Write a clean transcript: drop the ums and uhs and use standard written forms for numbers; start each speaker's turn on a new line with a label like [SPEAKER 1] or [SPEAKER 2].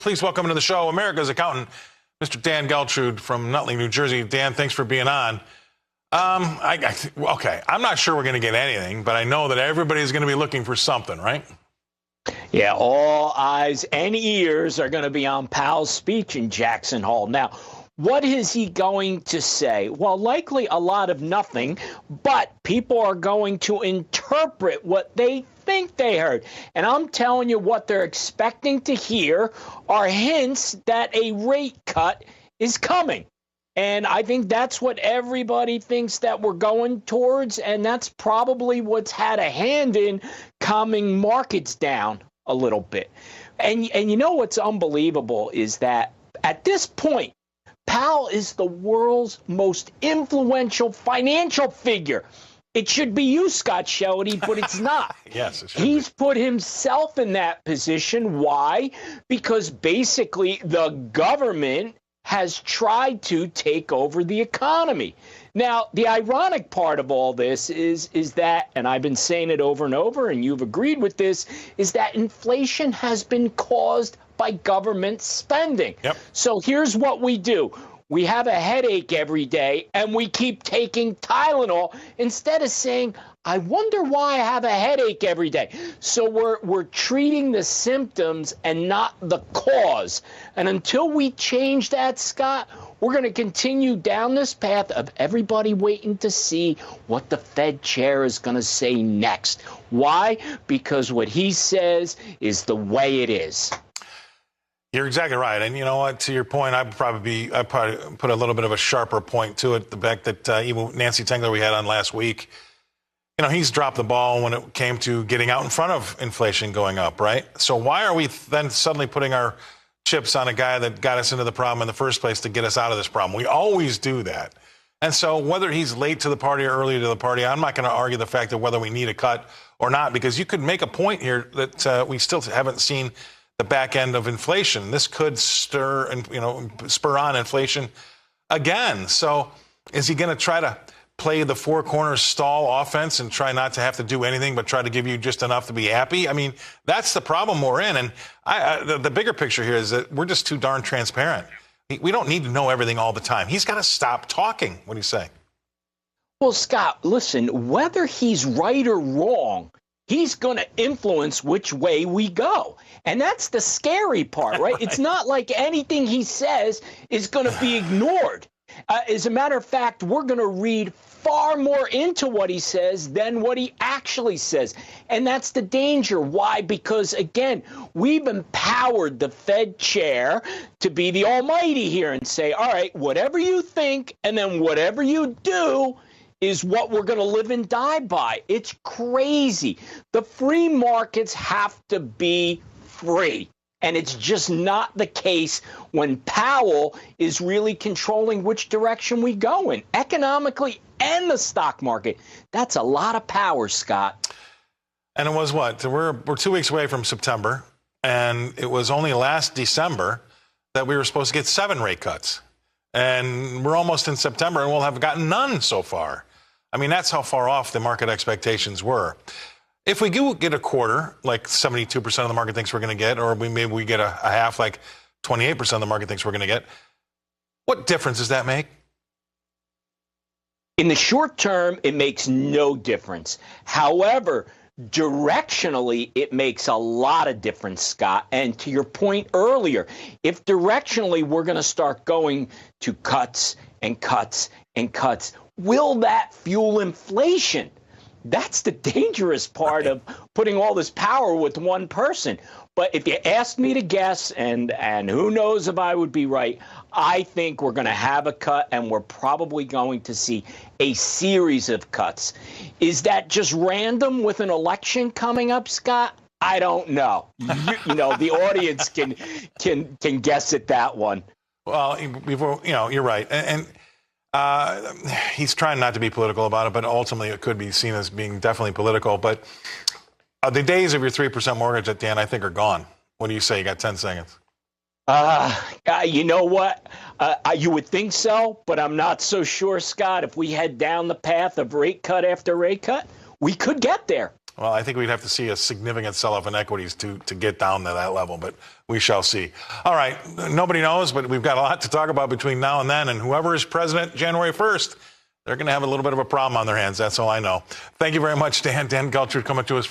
[SPEAKER 1] Please welcome to the show America's accountant, Mr. Dan Geltrude from Nutley, New Jersey. Dan, thanks for being on. Okay, I'm not sure we're going to get anything, but I know that everybody's going to be looking for something, right?
[SPEAKER 2] Yeah, all eyes and ears are going to be on Powell's speech in Jackson Hole. Now, what is he going to say? Well, likely a lot of nothing, but people are going to interpret what they think they heard. And I'm telling you, what they're expecting to hear are hints that a rate cut is coming. And I think that's what everybody thinks that we're going towards, and that's probably what's had a hand in calming markets down a little bit. And you know what's unbelievable is that at this point, Powell is the world's most influential financial figure. It should be you, Scott Shellady, but it's not.
[SPEAKER 1] Yes, it should
[SPEAKER 2] He's put himself in that position. Why? Because basically the government has tried to take over the economy. Now, the ironic part of all this is that, and I've been saying it over and over, and you've agreed with this, is that inflation has been caused by government spending.
[SPEAKER 1] Yep.
[SPEAKER 2] So here's what we do. We have a headache every day, and we keep taking Tylenol instead of saying, I wonder why I have a headache every day. So we're treating the symptoms and not the cause. And until we change that, Scott, we're going to continue down this path of everybody waiting to see what the Fed chair is going to say next. Why? Because what he says is the way it is.
[SPEAKER 1] You're exactly right. And you know what? To your point, I'd probably put a little bit of a sharper point to it. The fact that even Nancy Tengler we had on last week, you know, he's dropped the ball when it came to getting out in front of inflation going up, right? So why are we then suddenly putting our chips on a guy that got us into the problem in the first place to get us out of this problem? We always do that. And so whether he's late to the party or early to the party, I'm not going to argue the fact that whether we need a cut or not, because you could make a point here that we still haven't seen the back end of inflation. This could stir and, you know, spur on inflation again. So is he going to try to play the four corners stall offense and try not to have to do anything but try to give you just enough to be happy? I mean, that's the problem we're in. And the bigger picture here is that we're just too darn transparent. We don't need to know everything all the time. He's got to stop talking. What do you say?
[SPEAKER 2] Well, Scott, listen, whether he's right or wrong, he's going to influence which way we go. And that's the scary part, right? It's not like anything he says is going to be ignored. As a matter of fact, we're going to read far more into what he says than what he actually says. And that's the danger. Why? Because, again, we've empowered the Fed chair to be the almighty here and say, all right, whatever you think and then whatever you do is what we're going to live and die by. It's crazy. The free markets have to be free. And it's just not the case when Powell is really controlling which direction we go in, economically and the stock market. That's a lot of power, Scott.
[SPEAKER 1] And it was what? We're 2 weeks away from September, and it was only last December that we were supposed to get 7 rate cuts. And we're almost in September, and we'll have gotten none so far. I mean, that's how far off the market expectations were. If we do get a quarter, like 72% of the market thinks we're going to get, or maybe we get a half, like 28% of the market thinks we're going to get, what difference does that make?
[SPEAKER 2] In the short term, it makes no difference. However, directionally, it makes a lot of difference, Scott. And to your point earlier, if directionally we're going to start going to cuts and cuts and cuts, will that fuel inflation? That's the dangerous part of putting all this power with one person. But if you asked me to guess, and who knows if I would be right, I think we're going to have a cut, and we're probably going to see a series of cuts. Is that just random with an election coming up, Scott? I don't know. You know, the audience can guess at that one.
[SPEAKER 1] Well, you're right. And he's trying not to be political about it, but ultimately it could be seen as being definitely political. But the days of your 3% mortgage at the end, I think, are gone. What do you say? You got 10 seconds.
[SPEAKER 2] You know what? You would think so, but I'm not so sure, Scott. If we head down the path of rate cut after rate cut, we could get there.
[SPEAKER 1] Well, I think we'd have to see a significant sell-off in equities to get down to that level, but we shall see. All right, nobody knows, but we've got a lot to talk about between now and then, and whoever is president January 1st, they're going to have a little bit of a problem on their hands. That's all I know. Thank you very much, Dan. Dan Geltrude coming to us from